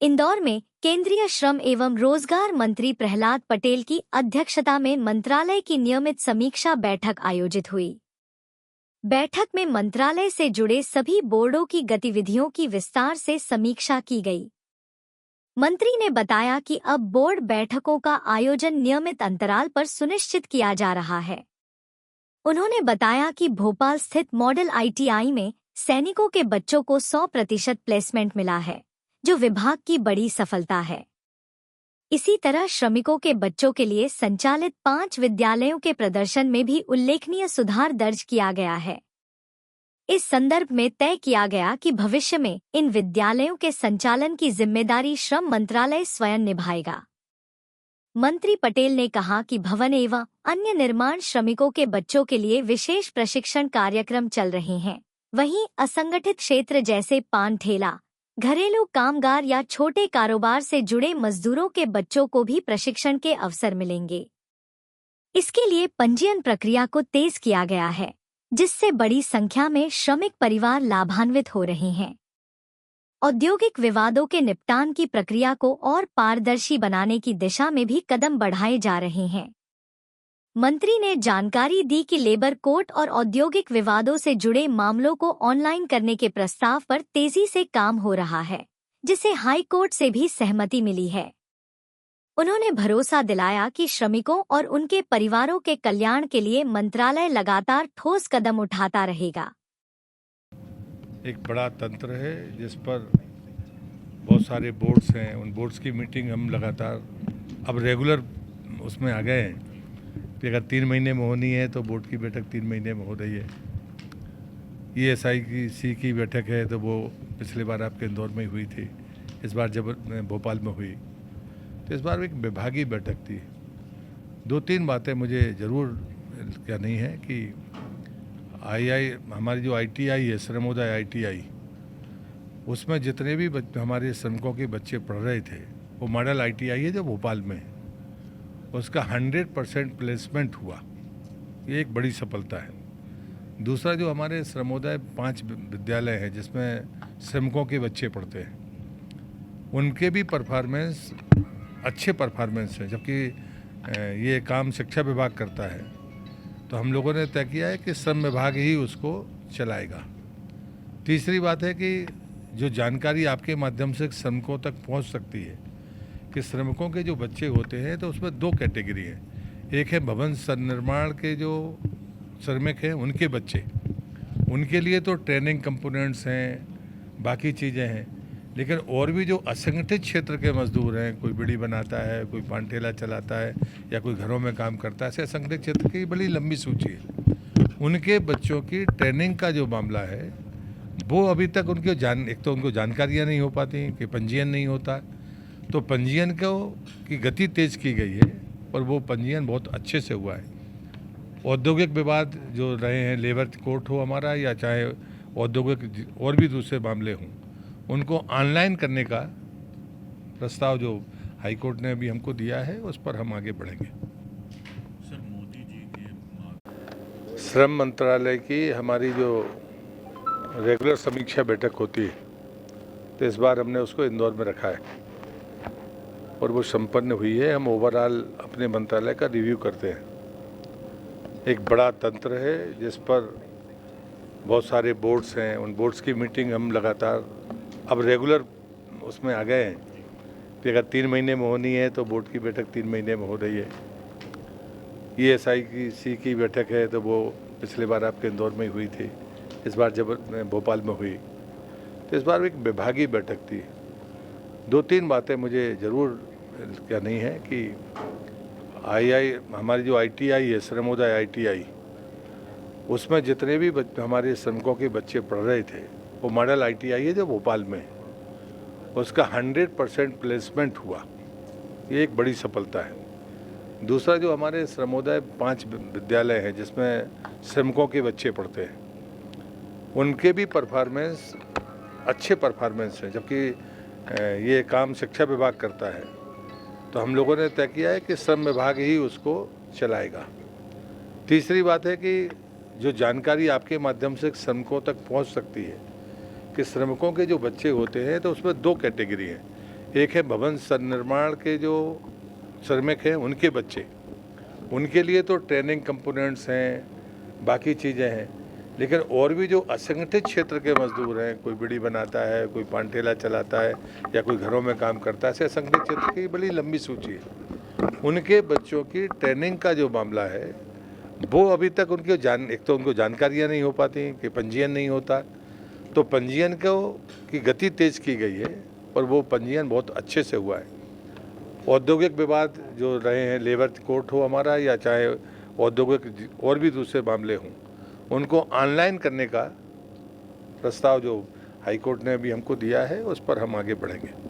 इंदौर में केंद्रीय श्रम एवं रोजगार मंत्री प्रहलाद पटेल की अध्यक्षता में मंत्रालय की नियमित समीक्षा बैठक आयोजित हुई। बैठक में मंत्रालय से जुड़े सभी बोर्डों की गतिविधियों की विस्तार से समीक्षा की गई। मंत्री ने बताया कि अब बोर्ड बैठकों का आयोजन नियमित अंतराल पर सुनिश्चित किया जा रहा है। उन्होंने बताया कि भोपाल स्थित मॉडल ITI में सैनिकों के बच्चों को 100% प्लेसमेंट मिला है, जो विभाग की बड़ी सफलता है। इसी तरह श्रमिकों के बच्चों के लिए संचालित 5 विद्यालयों के प्रदर्शन में भी उल्लेखनीय सुधार दर्ज किया गया है। इस संदर्भ में तय किया गया कि भविष्य में इन विद्यालयों के संचालन की जिम्मेदारी श्रम मंत्रालय स्वयं निभाएगा। मंत्री पटेल ने कहा कि भवन एवं अन्य निर्माण श्रमिकों के बच्चों के लिए विशेष प्रशिक्षण कार्यक्रम चल रहे हैं। वहीं असंगठित क्षेत्र जैसे पान ठेला, घरेलू कामगार या छोटे कारोबार से जुड़े मजदूरों के बच्चों को भी प्रशिक्षण के अवसर मिलेंगे। इसके लिए पंजीयन प्रक्रिया को तेज किया गया है, जिससे बड़ी संख्या में श्रमिक परिवार लाभान्वित हो रहे हैं। औद्योगिक विवादों के निपटान की प्रक्रिया को और पारदर्शी बनाने की दिशा में भी कदम बढ़ाए जा रहे हैं। मंत्री ने जानकारी दी कि लेबर कोर्ट और औद्योगिक विवादों से जुड़े मामलों को ऑनलाइन करने के प्रस्ताव पर तेजी से काम हो रहा है, जिसे हाई कोर्ट से भी सहमति मिली है। उन्होंने भरोसा दिलाया कि श्रमिकों और उनके परिवारों के कल्याण के लिए मंत्रालय लगातार ठोस कदम उठाता रहेगा। एक बड़ा तंत्र है जिस पर बहुत सारे बोर्ड्स हैं, उन बोर्ड्स की मीटिंग हम लगातार अब रेगुलर उसमें आ गए हैं कि अगर 3 महीने में होनी है तो बोर्ड की बैठक 3 महीने में हो रही है। ESIC की बैठक है तो वो पिछले बार आपके इंदौर में हुई थी, इस बार जब भोपाल में हुई तो इस बार एक विभागीय बैठक थी। 2-3 बातें मुझे ज़रूर कहनी है कि हमारी जो ITI है, श्रमोदय ITI, उसमें जितने भी हमारे श्रमिकों के बच्चे पढ़ रहे थे, वो मॉडल ITI है जो भोपाल में है, उसका 100% प्लेसमेंट हुआ। ये एक बड़ी सफलता है। दूसरा, जो हमारे श्रमोदय 5 विद्यालय हैं जिसमें श्रमिकों के बच्चे पढ़ते हैं, उनके भी परफॉर्मेंस अच्छे परफॉर्मेंस हैं, जबकि ये काम शिक्षा विभाग करता है। तो हम लोगों ने तय किया है कि श्रम विभाग ही उसको चलाएगा। तीसरी बात है कि जो जानकारी आपके माध्यम से श्रमिकों तक पहुंच सकती है कि श्रमिकों के जो बच्चे होते हैं तो उसमें 2 कैटेगरी हैं। एक है भवन निर्माण के जो श्रमिक हैं, उनके बच्चे, उनके लिए तो ट्रेनिंग कंपोनेंट्स हैं, बाकी चीज़ें हैं। लेकिन और भी जो असंगठित क्षेत्र के मजदूर हैं, कोई बीड़ी बनाता है, कोई पान ठेला चलाता है या कोई घरों में काम करता है, ऐसे असंगठित क्षेत्र की बड़ी लंबी सूची है। उनके बच्चों की ट्रेनिंग का जो मामला है वो अभी तक एक तो उनको जानकारियाँ नहीं हो पाती कि पंजीयन नहीं होता, तो पंजीयन की गति तेज की गई है और वो पंजीयन बहुत अच्छे से हुआ है। औद्योगिक विवाद जो रहे हैं, लेबर कोर्ट हो हमारा या चाहे औद्योगिक और भी दूसरे मामले हों, उनको ऑनलाइन करने का प्रस्ताव जो हाई कोर्ट ने अभी हमको दिया है, उस पर हम आगे बढ़ेंगे। सर, मोदी जी के श्रम मंत्रालय की हमारी जो रेगुलर समीक्षा बैठक होती है, तो इस बार हमने उसको इंदौर में रखा है और वो संपन्न हुई है। हम ओवरऑल अपने मंत्रालय का रिव्यू करते हैं। एक बड़ा तंत्र है जिस पर बहुत सारे बोर्ड्स हैं, उन बोर्ड्स की मीटिंग हम लगातार अब रेगुलर उसमें आ गए हैं कि अगर 3 महीने में होनी है तो बोर्ड की बैठक 3 महीने में हो रही है। ESIC की बैठक है तो वो पिछले बार आपके इंदौर में हुई थी, इस बार जब भोपाल में हुई तो इस बार एक विभागीय बैठक थी। 2-3 बातें मुझे ज़रूर कहनी है कि हमारी जो ITI है, श्रमोदय ITI, उसमें जितने भी हमारे श्रमिकों के बच्चे पढ़ रहे थे, वो मॉडल ITI है जो भोपाल में है, उसका 100% प्लेसमेंट हुआ। ये एक बड़ी सफलता है। दूसरा, जो हमारे श्रमोदय 5 विद्यालय हैं जिसमें श्रमिकों के बच्चे पढ़ते हैं, उनके भी परफॉर्मेंस अच्छे परफॉर्मेंस हैं, जबकि ये काम शिक्षा विभाग करता है। तो हम लोगों ने तय किया है कि श्रम विभाग ही उसको चलाएगा। तीसरी बात है कि जो जानकारी आपके माध्यम से श्रमिकों तक पहुंच सकती है कि श्रमिकों के जो बच्चे होते हैं तो उसमें 2 कैटेगरी हैं। एक है भवन निर्माण के जो श्रमिक हैं उनके बच्चे, उनके लिए तो ट्रेनिंग कंपोनेंट्स हैं, बाकी चीज़ें हैं, लेकिन और भी जो असंगठित क्षेत्र के मजदूर हैं, कोई बीड़ी बनाता है, कोई पान ठेला चलाता है या कोई घरों में काम करता है, ऐसे असंगठित क्षेत्र की बड़ी लंबी सूची है। उनके बच्चों की ट्रेनिंग का जो मामला है वो अभी तक उनके एक तो उनको जानकारियाँ नहीं हो पाती कि पंजीयन नहीं होता, तो पंजीयन की गति तेज की गई है और वो पंजीयन बहुत अच्छे से हुआ है। औद्योगिक विवाद जो रहे हैं, लेबर कोर्ट हो हमारा या चाहे औद्योगिक और भी दूसरे मामले हों, उनको ऑनलाइन करने का प्रस्ताव जो हाई कोर्ट ने अभी हमको दिया है उस पर हम आगे बढ़ेंगे।